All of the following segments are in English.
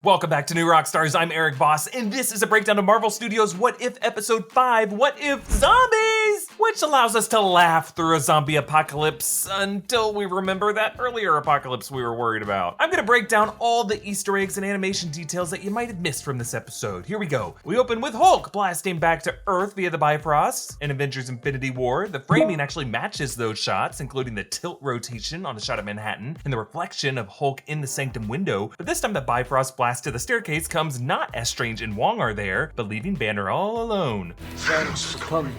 Welcome back to New Rockstars. I'm Erik Voss, and this is a breakdown of Marvel Studios' What If Episode 5, What If Zombies? Which allows us to laugh through a zombie apocalypse until we remember that earlier apocalypse we were worried about. I'm gonna break down all the Easter eggs and animation details that you might have missed from this episode. Here we go. We open with Hulk blasting back to Earth via the Bifrost. In Avengers Infinity War, the framing actually matches those shots, including the tilt rotation on a shot of Manhattan and the reflection of Hulk in the Sanctum window. But this time the Bifrost blast to the staircase comes not as Strange and Wang are there, but leaving Banner all alone. Thanos is coming.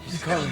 He's coming.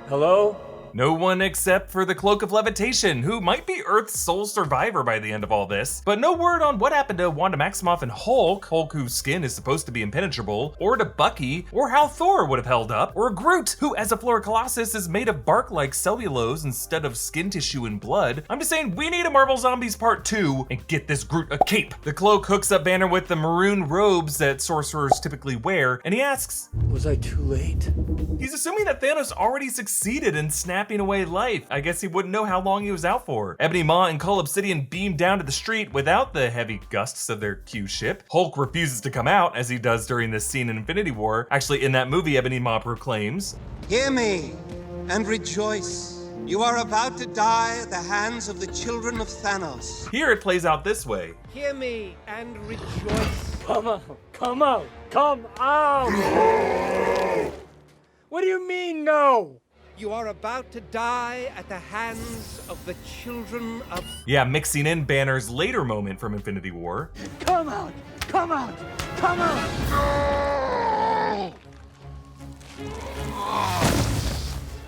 Hello? No one except for the Cloak of Levitation, who might be Earth's sole survivor by the end of all this. But no word on what happened to Wanda Maximoff and Hulk whose skin is supposed to be impenetrable, or to Bucky, or how Thor would have held up, or Groot, who as a Flora Colossus is made of bark like cellulose instead of skin tissue and blood. I'm just saying we need a Marvel Zombies Part 2 and get this Groot a cape. The Cloak hooks up Banner with the maroon robes that sorcerers typically wear, and he asks, Was I too late? He's assuming that Thanos already succeeded in snapping away life. I guess he wouldn't know how long he was out for. Ebony Maw and Cull Obsidian beam down to the street without the heavy gusts of their Q ship. Hulk refuses to come out, as he does during this scene in Infinity War. Actually, in that movie, Ebony Maw proclaims, Hear me and rejoice. You are about to die at the hands of the children of Thanos. Here it plays out this way. Hear me and rejoice. Come out! Come out! Come out! What do you mean, no? You are about to die at the hands of the children of... Yeah, mixing in Banner's later moment from Infinity War. Come out! Come out! Come out!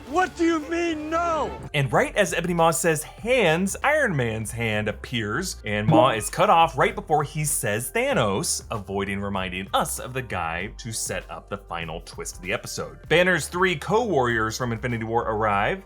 What do you mean, no? And right as Ebony Maw says hands, Iron Man's hand appears, and Maw is cut off right before he says Thanos, avoiding reminding us of the guy to set up the final twist of the episode. Banner's 3 co-warriors from Infinity War arrive,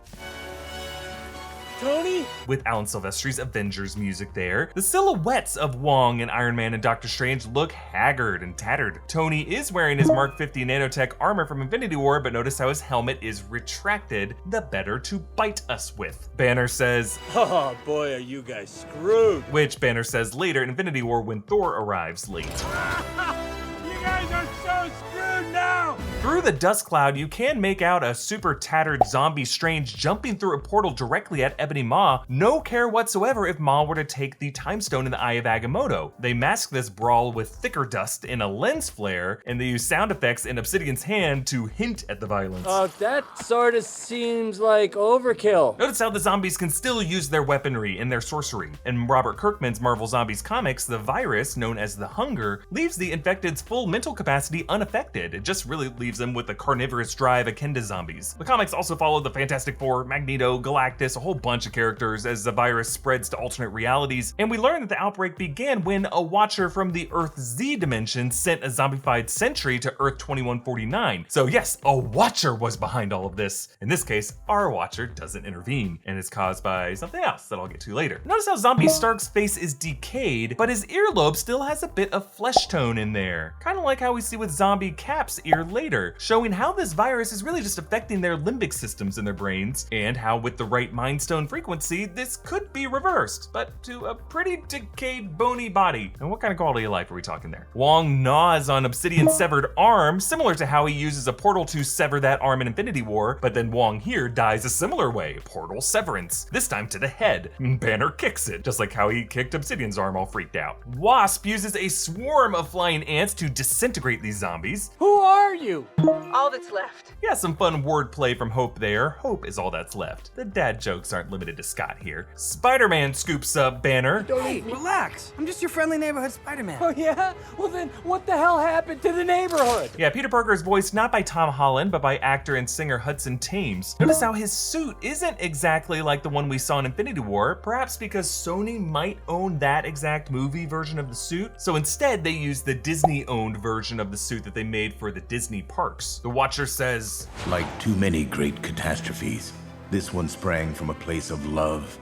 Tony? with Alan Silvestri's Avengers music there. The silhouettes of Wong and Iron Man and Doctor Strange look haggard and tattered. Tony is wearing his Mark 50 nanotech armor from Infinity War, but notice how his helmet is retracted, the better to bite us with. Banner says, Oh boy, are you guys screwed. which Banner says later in Infinity War when Thor arrives late. You guys are so screwed now! Through the dust cloud, you can make out a super tattered zombie Strange jumping through a portal directly at Ebony Maw. No care whatsoever if Maw were to take the time stone in the Eye of Agamotto. They mask this brawl with thicker dust in a lens flare, and they use sound effects in Obsidian's hand to hint at the violence. That sort of seems like overkill. Notice how the zombies can still use their weaponry and their sorcery. In Robert Kirkman's Marvel Zombies comics, the virus, known as the Hunger, leaves the infected's full mental capacity unaffected. It just really leaves them with a carnivorous drive akin to zombies. The comics also follow the Fantastic Four, Magneto, Galactus, a whole bunch of characters as the virus spreads to alternate realities, and we learn that the outbreak began when a Watcher from the Earth Z dimension sent a zombified sentry to Earth 2149. So yes, a Watcher was behind all of this. In this case, our Watcher doesn't intervene, and it's caused by something else that I'll get to later. Notice how Zombie Stark's face is decayed, but his earlobe still has a bit of flesh tone in there. Kind of like how we see with Zombie Cap's ear later, showing how this virus is really just affecting their limbic systems in their brains, and how with the right Mind Stone frequency, this could be reversed, but to a pretty decayed bony body. And what kind of quality of life are we talking there? Wong gnaws on Obsidian's severed arm, similar to how he uses a portal to sever that arm in Infinity War, but then Wong here dies a similar way, portal severance, this time to the head. Banner kicks it, just like how he kicked Obsidian's arm all freaked out. Wasp uses a swarm of flying ants to disintegrate these zombies. Who are you? All that's left. Yeah, some fun wordplay from Hope there. Hope is all that's left. The dad jokes aren't limited to Scott here. Spider-Man scoops up Banner. Hey, relax. I'm just your friendly neighborhood Spider-Man. Oh yeah? Well then, what the hell happened to the neighborhood? Yeah, Peter Parker is voiced not by Tom Holland, but by actor and singer Hudson Thames. Notice how his suit isn't exactly like the one we saw in Infinity War, perhaps because Sony might own that exact movie version of the suit. So instead, they used the Disney-owned version of the suit that they made for the Disney parks. The Watcher says, Like too many great catastrophes, this one sprang from a place of love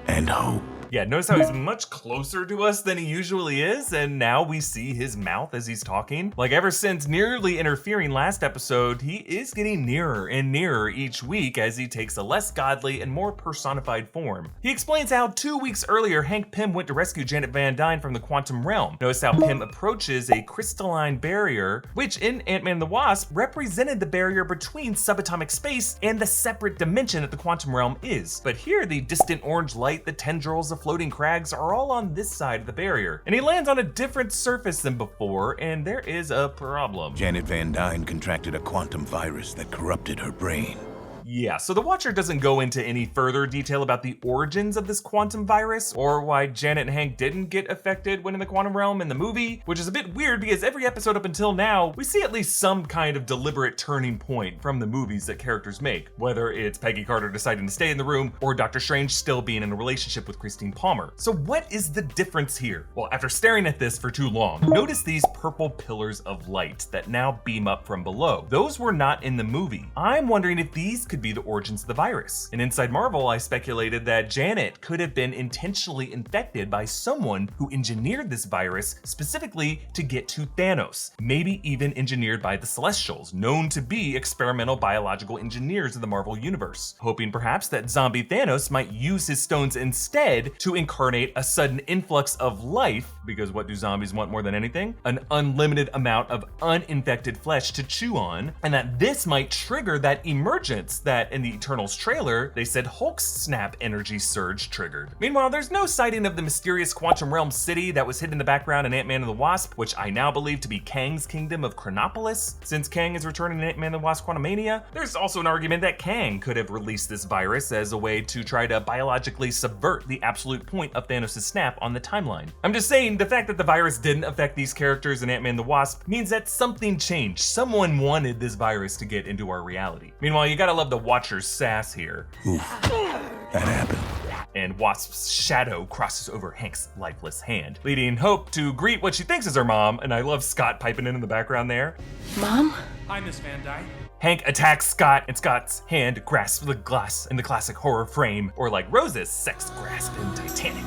and hope. Yeah, notice how he's much closer to us than he usually is, and now we see his mouth as he's talking. Like ever since nearly interfering last episode, he is getting nearer and nearer each week as he takes a less godly and more personified form. He explains how 2 weeks earlier, Hank Pym went to rescue Janet Van Dyne from the quantum realm. Notice how Pym approaches a crystalline barrier, which in Ant-Man and the Wasp represented the barrier between subatomic space and the separate dimension that the quantum realm is. But here, the distant orange light, the tendrils, the floating crags are all on this side of the barrier. And he lands on a different surface than before, and there is a problem. Janet Van Dyne contracted a quantum virus that corrupted her brain. Yeah, so the Watcher doesn't go into any further detail about the origins of this quantum virus or why Janet and Hank didn't get affected when in the quantum realm in the movie, which is a bit weird because every episode up until now, we see at least some kind of deliberate turning point from the movies that characters make, whether it's Peggy Carter deciding to stay in the room or Doctor Strange still being in a relationship with Christine Palmer. So what is the difference here? Well, after staring at this for too long, notice these purple pillars of light that now beam up from below. Those were not in the movie. I'm wondering if these could be the origins of the virus. And inside Marvel, I speculated that Janet could have been intentionally infected by someone who engineered this virus specifically to get to Thanos, maybe even engineered by the Celestials, known to be experimental biological engineers of the Marvel Universe, hoping perhaps that zombie Thanos might use his stones instead to incarnate a sudden influx of life, because what do zombies want more than anything? An unlimited amount of uninfected flesh to chew on, and that this might trigger that emergence that in the Eternals trailer, they said Hulk's snap energy surge triggered. Meanwhile, there's no sighting of the mysterious quantum realm city that was hidden in the background in Ant-Man and the Wasp, which I now believe to be Kang's kingdom of Chronopolis. Since Kang is returning in Ant-Man and the Wasp Quantumania, there's also an argument that Kang could have released this virus as a way to try to biologically subvert the absolute point of Thanos' snap on the timeline. I'm just saying, the fact that the virus didn't affect these characters in Ant-Man and the Wasp means that something changed. Someone wanted this virus to get into our reality. Meanwhile, you gotta love the Watcher's sass here. Oof, that happened. And Wasp's shadow crosses over Hank's lifeless hand, leading Hope to greet what she thinks is her mom, and I love Scott piping in the background there. Mom? Hi, Miss Van Dyne. Hank attacks Scott, and Scott's hand grasps the glass in the classic horror frame, or like Rose's sex grasp in Titanic.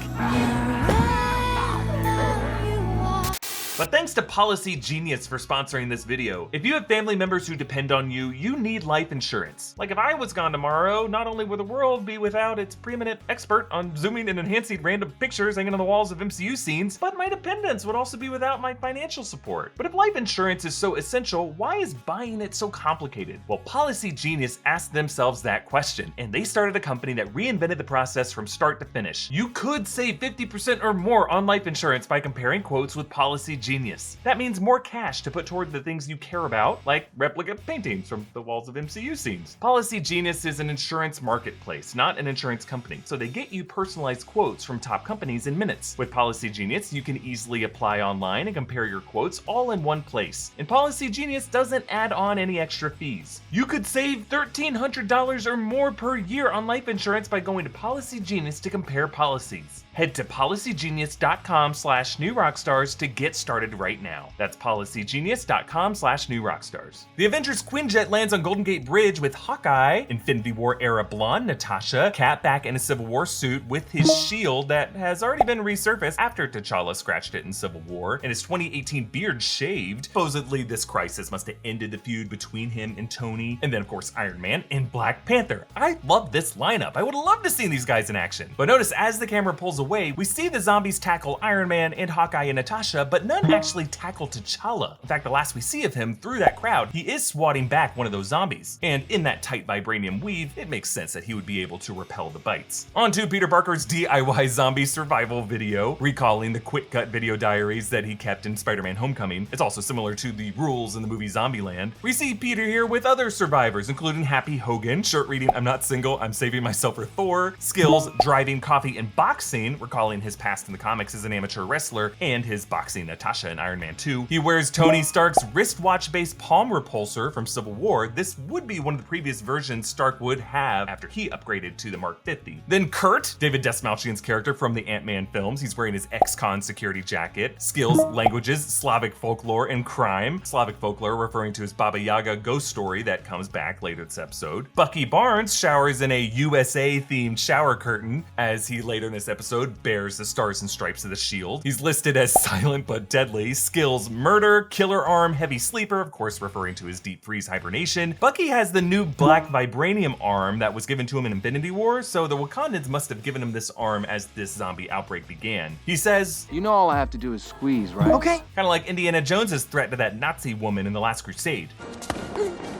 But thanks to Policy Genius for sponsoring this video. If you have family members who depend on you, you need life insurance. Like if I was gone tomorrow, not only would the world be without its preeminent expert on zooming and enhancing random pictures hanging on the walls of MCU scenes, but my dependents would also be without my financial support. But if life insurance is so essential, why is buying it so complicated? Well, Policy Genius asked themselves that question, and they started a company that reinvented the process from start to finish. You could save 50% or more on life insurance by comparing quotes with Policy Genius. That means more cash to put toward the things you care about, like replica paintings from the walls of MCU scenes. Policy Genius is an insurance marketplace, not an insurance company, so they get you personalized quotes from top companies in minutes. With Policy Genius, you can easily apply online and compare your quotes all in one place. And Policy Genius doesn't add on any extra fees. You could save $1,300 or more per year on life insurance by going to Policy Genius to compare policies. Head to policygenius.com/newrockstars to get started right now. That's policygenius.com/newrockstars. The Avengers Quinjet lands on Golden Gate Bridge with Hawkeye, Infinity War era blonde Natasha, Cap back in a Civil War suit with his shield that has already been resurfaced after T'Challa scratched it in Civil War, and his 2018 beard shaved. Supposedly this crisis must have ended the feud between him and Tony, and then of course Iron Man and Black Panther. I love this lineup. I would have loved to see these guys in action. But notice as the camera pulls away, we see the zombies tackle Iron Man and Hawkeye and Natasha, but none actually tackle T'Challa. In fact, the last we see of him through that crowd, he is swatting back one of those zombies. And in that tight vibranium weave, it makes sense that he would be able to repel the bites. On to Peter Parker's DIY zombie survival video, recalling the quick cut video diaries that he kept in Spider-Man Homecoming. It's also similar to the rules in the movie Zombieland. We see Peter here with other survivors, including Happy Hogan, shirt reading "I'm not single, I'm saving myself for Thor," skills driving coffee and boxing, recalling his past in the comics as an amateur wrestler, and his boxing Natasha Natasha in Iron Man 2. He wears Tony Stark's wristwatch-based palm repulsor from Civil War. This would be one of the previous versions Stark would have after he upgraded to the Mark 50. Then Kurt, David Dastmalchian's character from the Ant-Man films. He's wearing his ex-con security jacket. Skills, languages, Slavic folklore, and crime. Slavic folklore referring to his Baba Yaga ghost story that comes back later this episode. Bucky Barnes showers in a USA-themed shower curtain as he later in this episode bears the stars and stripes of the shield. He's listed as silent but deadly. Skills, murder, killer arm, heavy sleeper, of course referring to his deep freeze hibernation. Bucky has the new black vibranium arm that was given to him in Infinity War, so the Wakandans must have given him this arm as this zombie outbreak began. He says, "You know all I have to do is squeeze, right?" Okay. kind of like Indiana Jones's threat to that Nazi woman in The Last Crusade.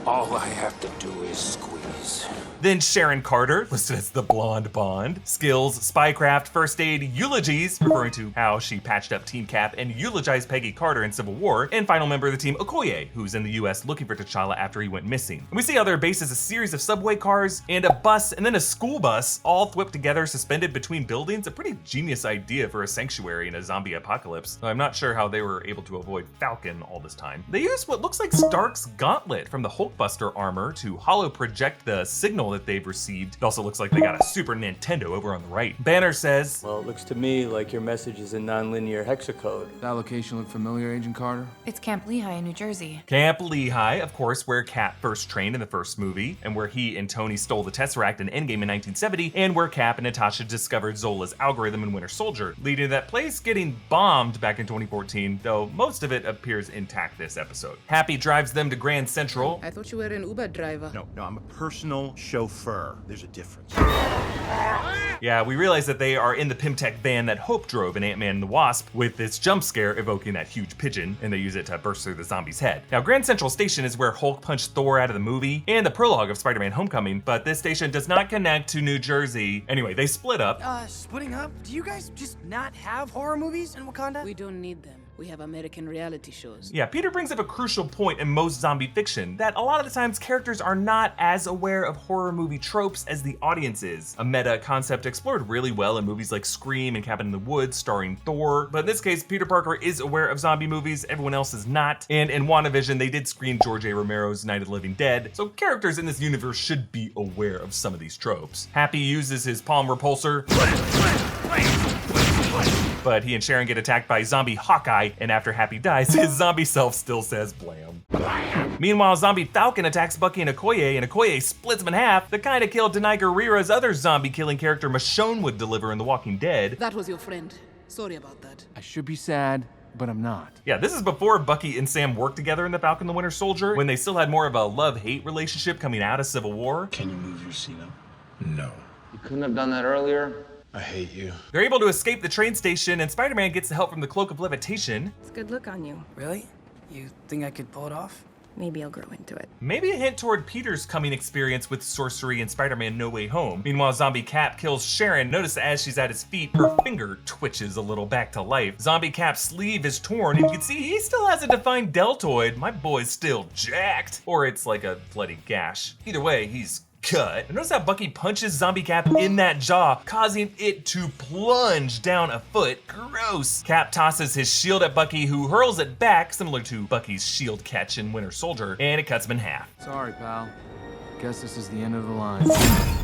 All I have to do is squeeze. Then Sharon Carter, listed as the Blonde Bond. Skills, spycraft, first aid, eulogies, referring to how she patched up Team Cap and eulogized Peggy Carter in Civil War. And final member of the team, Okoye, who's in the US looking for T'Challa after he went missing. And we see how their base is a series of subway cars and a bus and then a school bus, all whipped together, suspended between buildings. A pretty genius idea for a sanctuary in a zombie apocalypse. I'm not sure how they were able to avoid Falcon all this time. They used what looks like Stark's gauntlet from the Hulkbuster armor to holo project the signal that they've received. It also looks like they got a Super Nintendo over on the right. Banner says, "Well, it looks to me like your message is in nonlinear hexacode." That location look familiar, Agent Carter? It's Camp Lehigh in New Jersey. Camp Lehigh, of course, where Cap first trained in the first movie, and where he and Tony stole the Tesseract in Endgame in 1970, and where Cap and Natasha discovered Zola's algorithm in Winter Soldier, leading to that place getting bombed back in 2014, though most of it appears intact this episode. Happy drives them to Grand Central. I thought you were an Uber driver. No, I'm a personal chauffeur. There's a difference. Yeah, we realize that they are in the Pimtech van that Hope drove in Ant-Man and the Wasp, with this jump scare evoking that huge pigeon, and they use it to burst through the zombie's head. Now, Grand Central Station is where Hulk punched Thor out of the movie and the prologue of Spider-Man Homecoming, but this station does not connect to New Jersey. Anyway, they split up. Splitting up? Do you guys just not have horror movies in Wakanda? We don't need them. We have American reality shows. Yeah, Peter brings up a crucial point in most zombie fiction, that a lot of the times characters are not as aware of horror movie tropes as the audience is. A meta concept explored really well in movies like Scream and Cabin in the Woods starring Thor, but in this case, Peter Parker is aware of zombie movies, everyone else is not. And in WandaVision, they did screen George A. Romero's Night of the Living Dead, so characters in this universe should be aware of some of these tropes. Happy uses his palm repulsor, but he and Sharon get attacked by zombie Hawkeye, and after Happy dies, his zombie self still says blam. Meanwhile, zombie Falcon attacks Bucky and Okoye splits him in half, the kind of kill Denai Guerrero's other zombie-killing character Michonne would deliver in The Walking Dead. That was your friend. Sorry about that. I should be sad, but I'm not. Yeah, this is before Bucky and Sam worked together in The Falcon and the Winter Soldier, when they still had more of a love-hate relationship coming out of Civil War. Can you move your seat up? No. You couldn't have done that earlier? I hate you. They're able to escape the train station, and Spider-Man gets the help from the Cloak of Levitation. It's a good look on you. Really? You think I could pull it off? Maybe I'll grow into it. Maybe a hint toward Peter's coming experience with sorcery in Spider-Man No Way Home. Meanwhile, zombie Cap kills Sharon. Notice as she's at his feet, her finger twitches a little back to life. Zombie Cap's sleeve is torn, and you can see he still has a defined deltoid. My boy's still jacked. Or it's like a bloody gash. Either way, he's cut. And notice how Bucky punches Zombie Cap in that jaw, causing it to plunge down a foot. Gross. Cap tosses his shield at Bucky, who hurls it back, similar to Bucky's shield catch in Winter Soldier, and it cuts him in half. Sorry, pal. Guess this is the end of the line.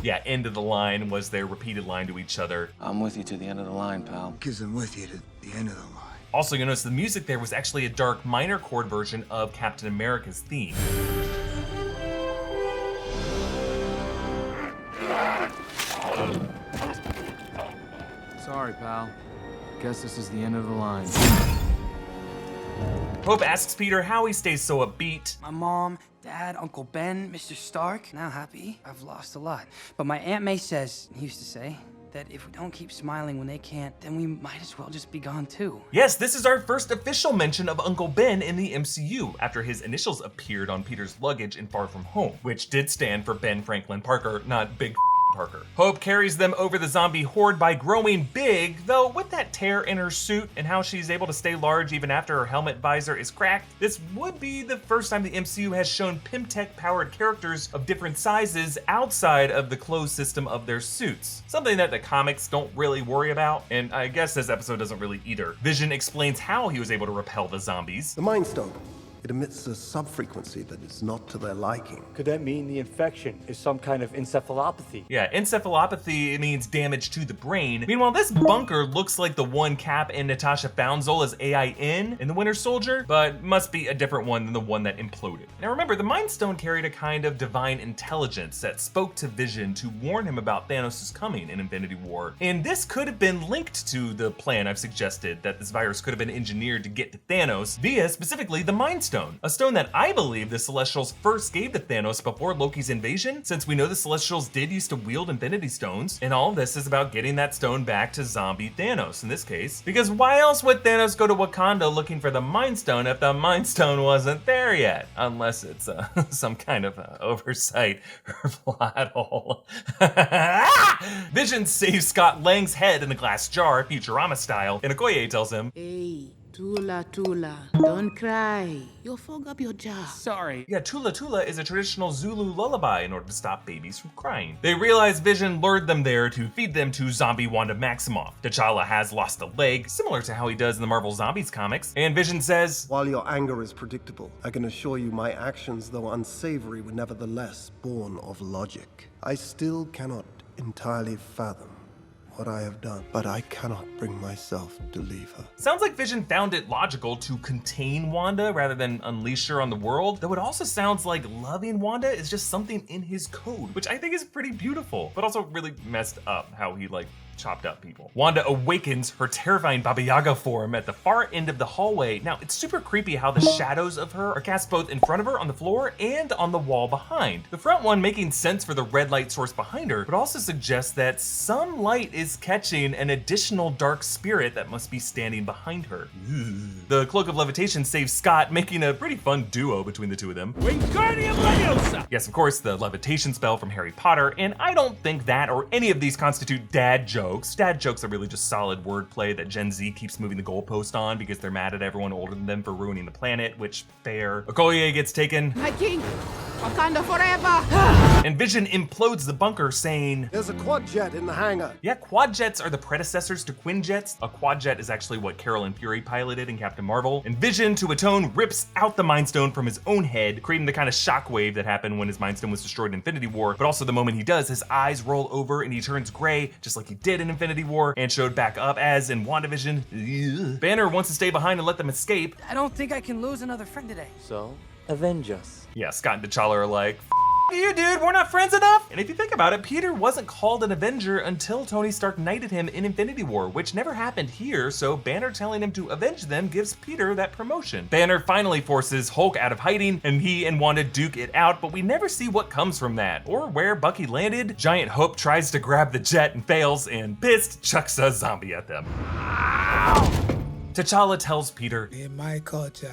Yeah, end of the line was their repeated line to each other. I'm with you to the end of the line, pal. Because I'm with you to the end of the line. Also, you'll notice the music there was actually a dark minor chord version of Captain America's theme. Sorry, pal. Guess this is the end of the line. Hope asks Peter how he stays so upbeat. My mom, Dad, Uncle Ben, Mr. Stark. Now happy. I've lost a lot. But my Aunt May says, used to say, that if we don't keep smiling when they can't, then we might as well just be gone too. Yes, this is our first official mention of Uncle Ben in the MCU, after his initials appeared on Peter's luggage in Far From Home, which did stand for Ben Franklin Parker, not Big Parker. Hope carries them over the zombie horde by growing big, though with that tear in her suit and how she's able to stay large even after her helmet visor is cracked, this would be the first time the MCU has shown Pymtech-powered characters of different sizes outside of the closed system of their suits. Something that the comics don't really worry about, and I guess this episode doesn't really either. Vision explains how he was able to repel the zombies. The Mind Stone. It emits a subfrequency that is not to their liking. Could that mean the infection is some kind of encephalopathy? Yeah, encephalopathy means damage to the brain. Meanwhile, this bunker looks like the one Cap and Natasha found Zola's AIN in the Winter Soldier, but must be a different one than the one that imploded. Now remember, the Mind Stone carried a kind of divine intelligence that spoke to Vision to warn him about Thanos' coming in Infinity War. And this could have been linked to the plan I've suggested, that this virus could have been engineered to get to Thanos via specifically the Mind Stone. A stone that I believe the Celestials first gave to Thanos before Loki's invasion, since we know the Celestials did used to wield Infinity Stones, and all of this is about getting that stone back to zombie Thanos in this case. Because why else would Thanos go to Wakanda looking for the Mind Stone if the Mind Stone wasn't there yet? Unless it's some kind of oversight or plot hole. Vision saves Scott Lang's head in a glass jar, Futurama style, and Okoye tells him, Hey, Tula, don't cry. You'll fog up your jaw. Sorry. Yeah, Tula is a traditional Zulu lullaby in order to stop babies from crying. They realize Vision lured them there to feed them to zombie Wanda Maximoff. T'Challa has lost a leg, similar to how he does in the Marvel Zombies comics, and Vision says, While your anger is predictable, I can assure you my actions, though unsavory, were nevertheless born of logic. I still cannot entirely fathom what I have done, but I cannot bring myself to leave her. Sounds like Vision found it logical to contain Wanda rather than unleash her on the world, though it also sounds like loving Wanda is just something in his code, which I think is pretty beautiful, but also really messed up how he chopped up people. Wanda awakens her terrifying Baba Yaga form at the far end of the hallway. Now, it's super creepy how the shadows of her are cast both in front of her on the floor and on the wall behind. The front one making sense for the red light source behind her, but also suggests that some light is catching an additional dark spirit that must be standing behind her. The Cloak of Levitation saves Scott, making a pretty fun duo between the two of them. Wingardium Leviosa! Yes, of course, the levitation spell from Harry Potter, and I don't think that or any of these constitute dad jokes. Dad jokes are really just solid wordplay that Gen Z keeps moving the goalpost on because they're mad at everyone older than them for ruining the planet, which, fair. Okoye gets taken. My king, Wakanda forever! And Vision implodes the bunker, saying, There's a quad jet in the hangar. Yeah, quad jets are the predecessors to Quinjets. A quad jet is actually what Carol and Fury piloted in Captain Marvel. And Vision, to atone, rips out the Mind Stone from his own head, creating the kind of shockwave that happened when his Mind Stone was destroyed in Infinity War. But also the moment he does, his eyes roll over and he turns gray, just like he did in Infinity War, and showed back up as in WandaVision. Ugh. Banner wants to stay behind and let them escape. I don't think I can lose another friend today. So, avenge us. Yeah, Scott and T'Challa are like, you, dude, we're not friends enough. And if you think about it, Peter wasn't called an Avenger until Tony Stark knighted him in Infinity War, which never happened here, so Banner telling him to avenge them gives Peter that promotion. Banner finally forces Hulk out of hiding, and he and Wanda duke it out, but we never see what comes from that, or where Bucky landed. Giant Hope tries to grab the jet and fails, and pissed, chucks a zombie at them. T'Challa tells Peter, In my culture,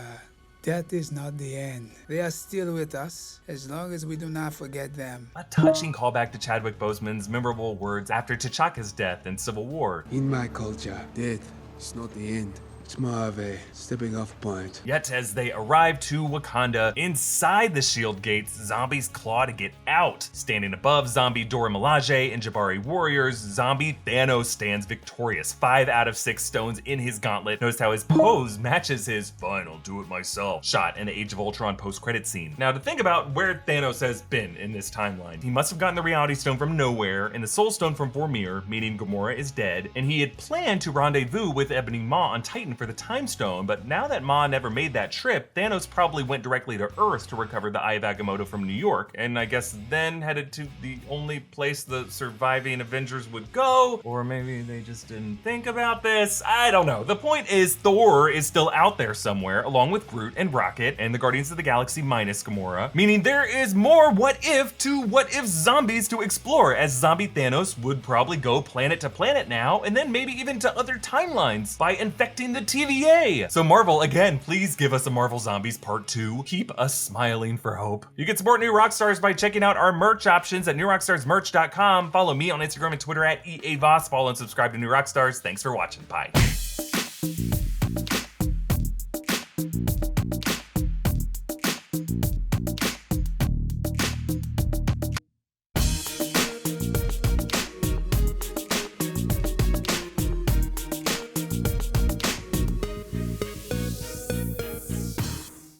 death is not the end. They are still with us, as long as we do not forget them. a touching callback to Chadwick Boseman's memorable words after T'Chaka's death in Civil War. In my culture, death is not the end. It's more of a stepping off point. Yet as they arrive to Wakanda, inside the shield gates, zombies claw to get out. Standing above zombie Dora Milaje and Jabari warriors, zombie Thanos stands victorious. 5 out of 6 stones in his gauntlet. Notice how his pose matches his "fine, I'll do it myself" shot in the Age of Ultron post-credit scene. Now to think about where Thanos has been in this timeline, he must have gotten the Reality Stone from nowhere and the Soul Stone from Vormir, meaning Gamora is dead, and he had planned to rendezvous with Ebony Maw on Titan for the Time Stone, but now that Ma never made that trip, Thanos probably went directly to Earth to recover the Eye of Agamotto from New York, and I guess then headed to the only place the surviving Avengers would go, or maybe they just didn't think about this. I don't know. The point is, Thor is still out there somewhere, along with Groot and Rocket and the Guardians of the Galaxy minus Gamora, meaning there is more what if to what if zombies to explore, as zombie Thanos would probably go planet to planet now, and then maybe even to other timelines by infecting the TVA. So Marvel, again, please give us a Marvel Zombies Part 2. Keep us smiling for hope. You can support New Rockstars by checking out our merch options at newrockstarsmerch.com. Follow me on Instagram and Twitter at EA Voss. Follow and subscribe to New Rockstars. Thanks for watching. Bye.